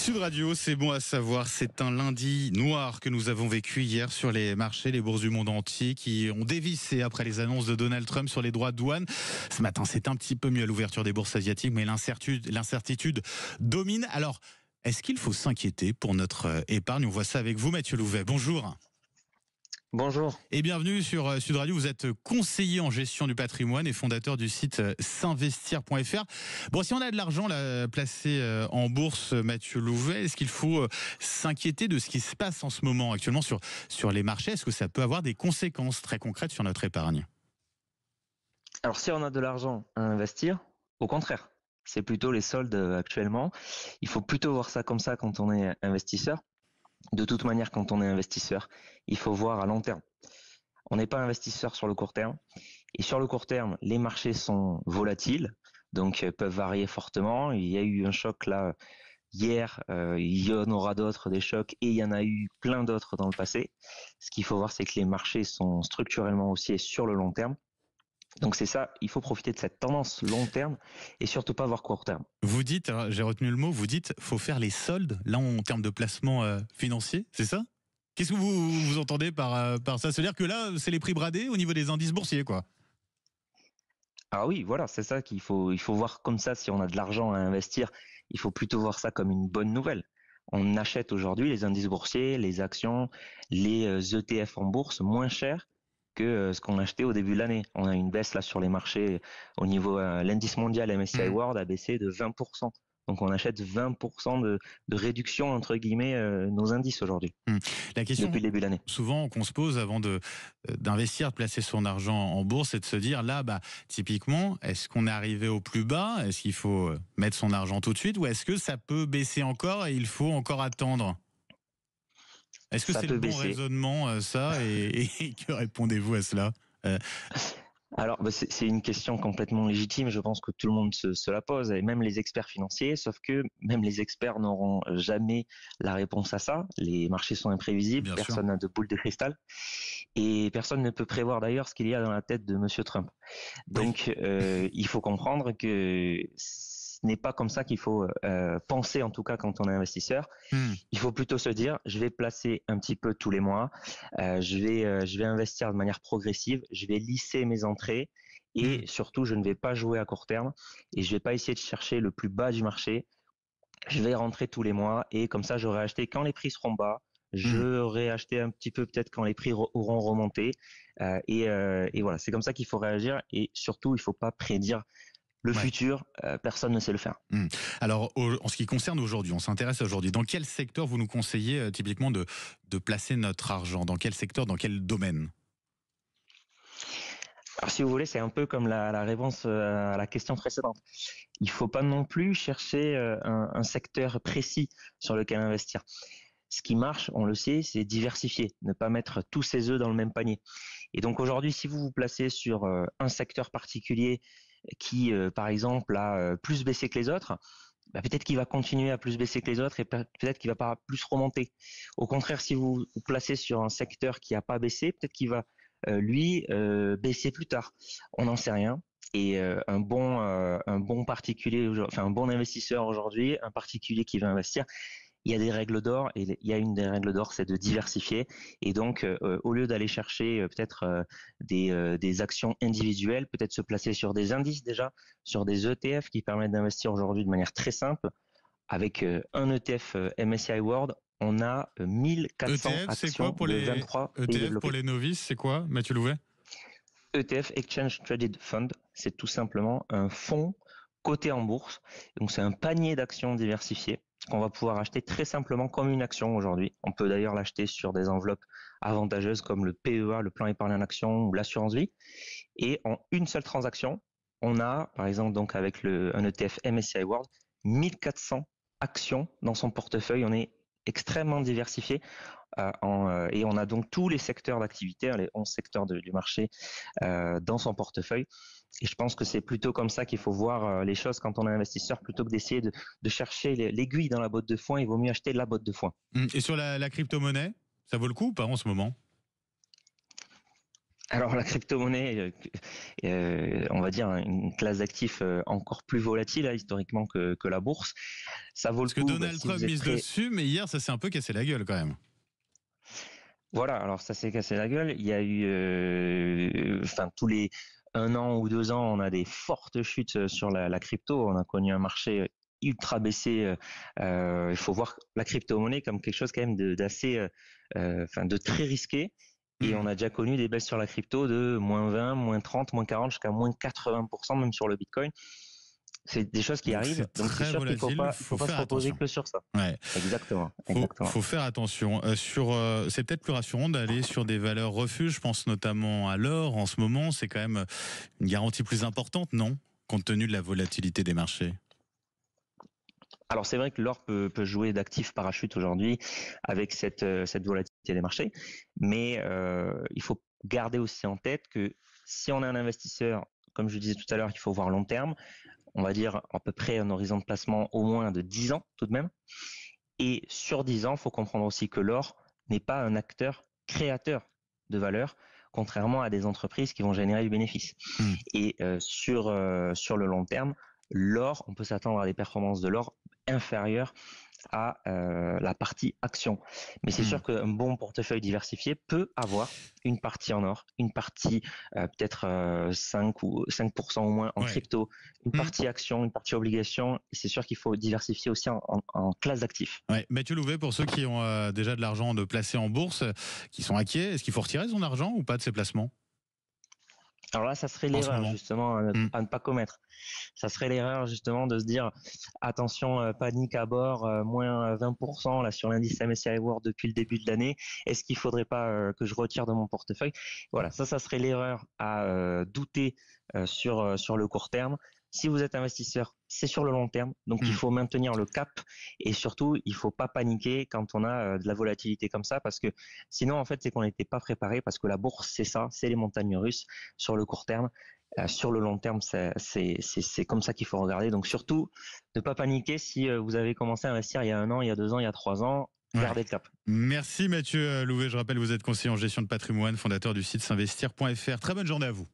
Sud Radio, c'est bon à savoir, c'est un lundi noir que nous avons vécu hier sur les marchés, les bourses du monde entier qui ont dévissé après les annonces de Donald Trump sur les droits de douane. Ce matin, c'est un petit peu mieux à l'ouverture des bourses asiatiques, mais l'incertitude domine. Alors, est-ce qu'il faut s'inquiéter pour notre épargne? On voit ça avec vous, Mathieu Louvet. Bonjour. Bonjour. Et bienvenue sur Sud Radio. Vous êtes conseiller en gestion du patrimoine et fondateur du site s'investir.fr. Bon, si on a de l'argent là, placé en bourse, Mathieu Louvet, est-ce qu'il faut s'inquiéter de ce qui se passe en ce moment actuellement sur les marchés? Est-ce que ça peut avoir des conséquences très concrètes sur notre épargne? Alors, si on a de l'argent à investir, au contraire, c'est plutôt les soldes actuellement. Il faut plutôt voir ça comme ça quand on est investisseur. De toute manière, quand on est investisseur, il faut voir à long terme. On n'est pas investisseur sur le court terme. Et sur le court terme, les marchés sont volatiles, donc peuvent varier fortement. Il y a eu un choc là hier, il y en aura d'autres, des chocs, et il y en a eu plein d'autres dans le passé. Ce qu'il faut voir, c'est que les marchés sont structurellement haussiers sur le long terme. Donc c'est ça, il faut profiter de cette tendance long terme et surtout pas voir court terme. Vous dites, j'ai retenu le mot, vous dites faut faire les soldes, là en termes de placement financier, c'est ça? Qu'est-ce que vous entendez par ça? C'est-à-dire que là, c'est les prix bradés au niveau des indices boursiers, quoi. Ah oui, voilà, c'est ça qu'il faut, il faut voir comme ça. Si on a de l'argent à investir, il faut plutôt voir ça comme une bonne nouvelle. On achète aujourd'hui les indices boursiers, les actions, les ETF en bourse moins chers que ce qu'on achetait au début de l'année. On a une baisse là sur les marchés au niveau l'indice mondial MSCI World a baissé de 20%. Donc on achète 20% de réduction entre guillemets nos indices aujourd'hui. La question Depuis le début de l'année. souvent qu'on se pose avant d'investir, de placer son argent en bourse, c'est de se dire là, typiquement, est-ce qu'on est arrivé au plus bas? Est-ce qu'il faut mettre son argent tout de suite ou est-ce que ça peut baisser encore et il faut encore attendre? Est-ce que Ça c'est peut le bon baisser. raisonnement, ça, et que répondez-vous à cela? Alors, c'est une question complètement légitime. Je pense que tout le monde se la pose, et même les experts financiers. Sauf que même les experts n'auront jamais la réponse à ça. Les marchés sont imprévisibles. Bien sûr. Personne n'a de boule de cristal, et personne ne peut prévoir d'ailleurs ce qu'il y a dans la tête de Monsieur Trump. Donc, il faut comprendre que ce n'est pas comme ça qu'il faut penser, en tout cas quand on est investisseur. Il faut plutôt se dire, je vais placer un petit peu tous les mois, je vais investir de manière progressive, je vais lisser mes entrées et surtout, je ne vais pas jouer à court terme et je vais pas essayer de chercher le plus bas du marché. Je vais rentrer tous les mois et comme ça, j'aurai acheté quand les prix seront bas. J'aurai acheté un petit peu peut-être quand les prix auront remonté et voilà, c'est comme ça qu'il faut réagir et surtout, il faut pas prédire le futur, personne ne sait le faire. Alors, en ce qui concerne aujourd'hui, on s'intéresse à aujourd'hui. Dans quel secteur vous nous conseillez typiquement de placer notre argent? Dans quel secteur, dans quel domaine? Alors, si vous voulez, c'est un peu comme la réponse à la question précédente. Il faut pas non plus chercher un secteur précis sur lequel investir. Ce qui marche, on le sait, c'est diversifier, ne pas mettre tous ses œufs dans le même panier. Et donc aujourd'hui, si vous vous placez sur un secteur particulier qui, par exemple, a plus baissé que les autres, peut-être qu'il va continuer à plus baisser que les autres et peut-être qu'il va pas plus remonter. Au contraire, si vous vous placez sur un secteur qui a pas baissé, peut-être qu'il va lui baisser plus tard. On n'en sait rien. Et un bon particulier, enfin un bon investisseur aujourd'hui, un particulier qui veut investir, il y a des règles d'or et il y a une des règles d'or, c'est de diversifier. Et donc, au lieu d'aller chercher peut-être des actions individuelles, peut-être se placer sur des indices déjà, sur des ETF qui permettent d'investir aujourd'hui de manière très simple. Avec un ETF MSCI World, on a 1400 ETF, actions c'est quoi pour de les 23 pays ETF développés. pour les novices? C'est quoi, Mathieu Louvet? ETF, Exchange Traded Fund, c'est tout simplement un fonds coté en bourse. Donc, c'est un panier d'actions diversifiées qu'on va pouvoir acheter très simplement comme une action aujourd'hui. On peut d'ailleurs l'acheter sur des enveloppes avantageuses comme le PEA, le plan épargne en action ou l'assurance vie. Et en une seule transaction, on a, par exemple, donc avec un ETF MSCI World, 1400 actions dans son portefeuille. On est extrêmement diversifié et on a donc tous les secteurs d'activité, les 11 secteurs du marché dans son portefeuille. Et je pense que c'est plutôt comme ça qu'il faut voir les choses quand on est investisseur, plutôt que d'essayer de chercher l'aiguille dans la botte de foin. Il vaut mieux acheter la botte de foin. Et sur la crypto-monnaie, ça vaut le coup ou pas en ce moment? Alors la crypto-monnaie, on va dire une classe d'actifs encore plus volatile historiquement que la bourse. Ça vaut le Parce que coup Donald si Trump vous êtes mise prêt. dessus, mais hier, ça s'est un peu cassé la gueule quand même. Voilà, alors ça s'est cassé la gueule. Il y a eu, enfin tous les 1 an ou 2 ans, on a des fortes chutes sur la crypto. On a connu un marché ultra baissé. Il faut voir la crypto-monnaie comme quelque chose quand même d'assez, enfin de très risqué. Et Hmm. on a déjà connu des baisses sur la crypto de -20, -30, -40 jusqu'à -80% même sur le Bitcoin. C'est des choses qui Donc arrivent. c'est Donc c'est très sûr qu'il volatile, il faut faut pas se faire reposer attention. que sur ça. Ouais. Exactement, Faut exactement. faire attention. C'est peut-être plus rassurant d'aller sur des valeurs refuges. Je pense notamment à l'or en ce moment. C'est quand même une garantie plus importante, non? Compte tenu de la volatilité des marchés. Alors c'est vrai que l'or peut jouer d'actif parachute aujourd'hui avec cette volatilité des marchés, mais il faut garder aussi en tête que si on est un investisseur, comme je disais tout à l'heure, il faut voir long terme, on va dire à peu près un horizon de placement au moins de 10 ans tout de même. Et sur 10 ans, il faut comprendre aussi que l'or n'est pas un acteur créateur de valeur, contrairement à des entreprises qui vont générer du bénéfice. Hmm. Et sur le long terme, l'or, on peut s'attendre à des performances de l'or inférieures à la partie action. Mais c'est Hmm. sûr qu'un bon portefeuille diversifié peut avoir une partie en or, une partie peut-être 5% ou moins en Ouais. crypto, une Hmm. partie action, une partie obligation. Et c'est sûr qu'il faut diversifier aussi en classe d'actifs. Ouais. Mathieu Louvet, pour ceux qui ont déjà de l'argent de placer en bourse, qui sont inquiets, est-ce qu'il faut retirer son argent ou pas de ses placements Alors là, ça serait en ce l'erreur moment? justement Hmm. à ne pas commettre. Ça serait l'erreur justement de se dire attention, panique à bord, moins 20% là sur l'indice MSCI World depuis le début de l'année. Est-ce qu'il faudrait pas que je retire de mon portefeuille? Voilà, ça serait l'erreur à douter sur le court terme. Si vous êtes investisseur, c'est sur le long terme, donc il Hmm. faut maintenir le cap et surtout il faut pas paniquer quand on a de la volatilité comme ça parce que sinon en fait c'est qu'on n'était pas préparé parce que la bourse c'est ça, c'est les montagnes russes sur le court terme. Sur le long terme, c'est comme ça qu'il faut regarder. Donc surtout, ne pas paniquer si vous avez commencé à investir il y a 1 an, il y a 2 ans, il y a 3 ans. Ouais. Gardez le cap. Merci Mathieu Louvet. Je rappelle, vous êtes conseiller en gestion de patrimoine, fondateur du site s'investir.fr. Très bonne journée à vous.